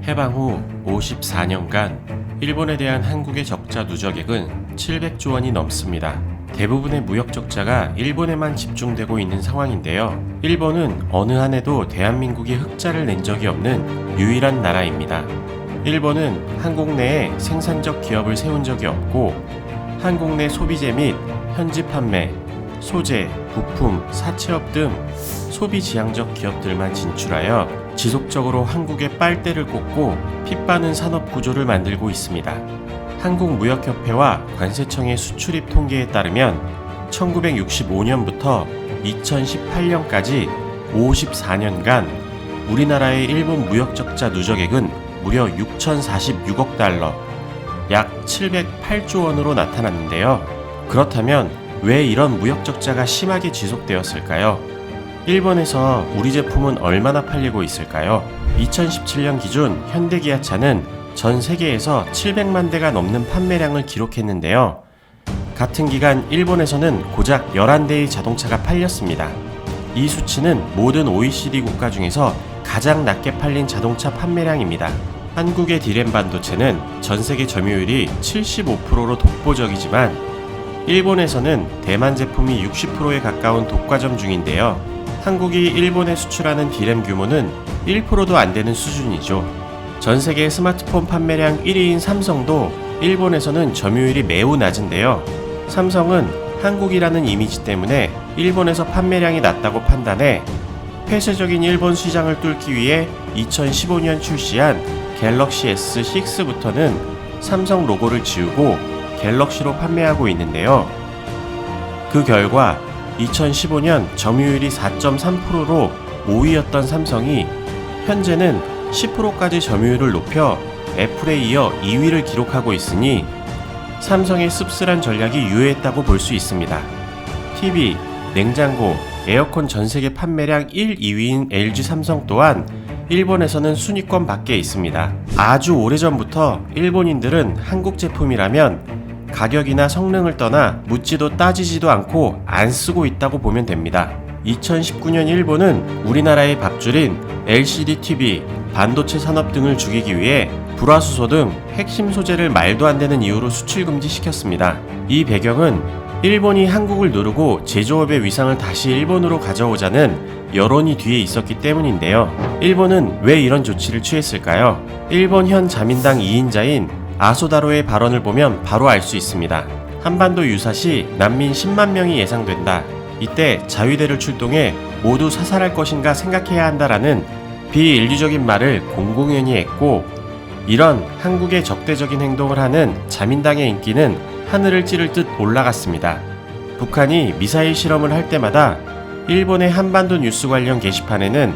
해방 후 54년간 일본에 대한 한국의 적자 누적액은 700조 원이 넘습니다. 대부분의 무역 적자가 일본에만 집중되고 있는 상황인데요. 일본은 어느 한 해도 대한민국이 흑자를 낸 적이 없는 유일한 나라입니다. 일본은 한국 내에 생산적 기업을 세운 적이 없고 한국 내 소비재 및 현지 판매, 소재, 부품, 사채업 등 소비 지향적 기업들만 진출하여 지속적으로 한국에 빨대를 꽂고 핏바는 산업 구조를 만들고 있습니다. 한국무역협회와 관세청의 수출입 통계에 따르면 1965년부터 2018년까지 54년간 우리나라의 일본 무역적자 누적액은 무려 6,046억 달러, 약 708조 원으로 나타났는데요. 그렇다면 왜 이런 무역적자가 심하게 지속되었을까요? 일본에서 우리 제품은 얼마나 팔리고 있을까요? 2017년 기준 현대기아차는 전 세계에서 700만 대가 넘는 판매량을 기록했는데요. 같은 기간 일본에서는 고작 11대의 자동차가 팔렸습니다. 이 수치는 모든 OECD 국가 중에서 가장 낮게 팔린 자동차 판매량입니다. 한국의 디램 반도체는 전 세계 점유율이 75%로 독보적이지만 일본에서는 대만 제품이 60%에 가까운 독과점 중인데요. 한국이 일본에 수출하는 디램 규모는 1%도 안 되는 수준이죠. 전 세계 스마트폰 판매량 1위인 삼성도 일본에서는 점유율이 매우 낮은데요. 삼성은 한국이라는 이미지 때문에 일본에서 판매량이 낮다고 판단해 폐쇄적인 일본 시장을 뚫기 위해 2015년 출시한 갤럭시 S6부터는 삼성 로고를 지우고 갤럭시로 판매하고 있는데요. 그 결과 2015년 점유율이 4.3%로 5위였던 삼성이 현재는 10%까지 점유율을 높여 애플에 이어 2위를 기록하고 있으니 삼성의 씁쓸한 전략이 유효했다고 볼 수 있습니다. TV, 냉장고, 에어컨 전세계 판매량 1, 2위인 LG 삼성 또한 일본에서는 순위권 밖에 있습니다. 아주 오래전부터 일본인들은 한국 제품이라면 가격이나 성능을 떠나 묻지도 따지지도 않고 안 쓰고 있다고 보면 됩니다. 2019년 일본은 우리나라의 밥줄인 LCD TV, 반도체 산업 등을 죽이기 위해 불화수소 등 핵심 소재를 말도 안 되는 이유로 수출 금지시켰습니다. 이 배경은 일본이 한국을 누르고 제조업의 위상을 다시 일본으로 가져오자는 여론이 뒤에 있었기 때문인데요. 일본은 왜 이런 조치를 취했을까요? 일본 현 자민당 2인자인 아소다로의 발언을 보면 바로 알 수 있습니다. 한반도 유사시 난민 10만 명이 예상된다. 이때 자위대를 출동해 모두 사살할 것인가 생각해야 한다라는 비인류적인 말을 공공연히 했고, 이런 한국의 적대적인 행동을 하는 자민당의 인기는 하늘을 찌를 듯 올라갔습니다. 북한이 미사일 실험을 할 때마다 일본의 한반도 뉴스 관련 게시판에는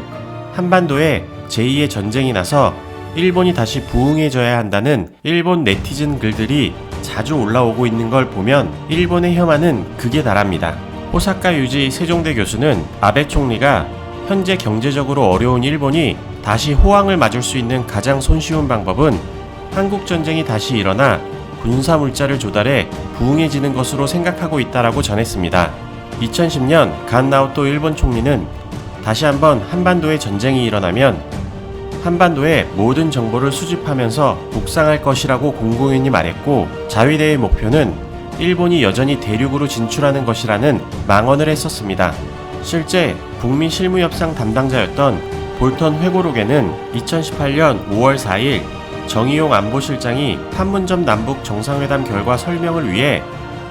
한반도에 제2의 전쟁이 나서 일본이 다시 부흥해져야 한다는 일본 네티즌 글들이 자주 올라오고 있는 걸 보면 일본의 혐한은 극에 달합니다. 호사카 유지 세종대 교수는 아베 총리가 현재 경제적으로 어려운 일본이 다시 호황을 맞을 수 있는 가장 손쉬운 방법은 한국전쟁이 다시 일어나 군사물자를 조달해 부흥해지는 것으로 생각하고 있다라고 전했습니다. 2010년 간 나오토 일본 총리는 다시 한번 한반도에 전쟁이 일어나면 한반도의 모든 정보를 수집하면서 북상할 것이라고 공공연히 말했고, 자위대의 목표는 일본이 여전히 대륙으로 진출하는 것이라는 망언을 했었습니다. 실제 북미 실무협상 담당자였던 볼턴 회고록에는 2018년 5월 4일 정의용 안보실장이 판문점 남북 정상회담 결과 설명을 위해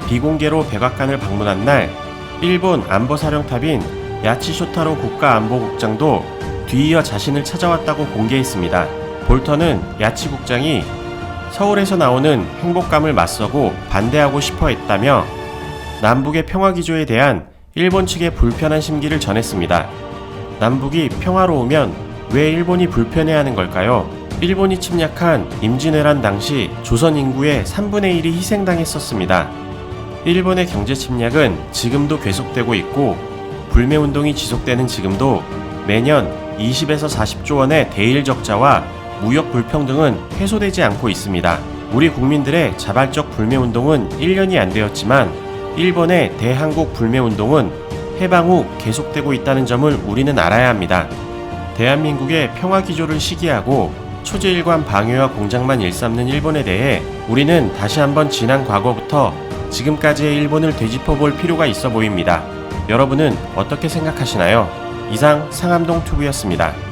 비공개로 백악관을 방문한 날 일본 안보사령탑인 야치 쇼타로 국가안보국장도 뒤이어 자신을 찾아왔다고 공개했습니다. 볼턴은 야치 국장이 서울에서 나오는 행복감을 맞서고 반대하고 싶어 했다며 남북의 평화기조에 대한 일본 측의 불편한 심기를 전했습니다. 남북이 평화로우면 왜 일본이 불편해하는 걸까요? 일본이 침략한 임진왜란 당시 조선 인구의 3분의 1이 희생당했었습니다. 일본의 경제 침략은 지금도 계속되고 있고 불매운동이 지속되는 지금도 매년 20에서 40조 원의 대일 적자와 무역 불평등은 해소되지 않고 있습니다. 우리 국민들의 자발적 불매운동은 1년이 안 되었지만 일본의 대한국 불매운동은 해방 후 계속되고 있다는 점을 우리는 알아야 합니다. 대한민국의 평화기조를 시기하고 초제일관 방위와 공작만 일삼는 일본에 대해 우리는 다시 한번 지난 과거부터 지금까지의 일본을 되짚어볼 필요가 있어 보입니다. 여러분은 어떻게 생각하시나요? 이상 상암동 튜브였습니다.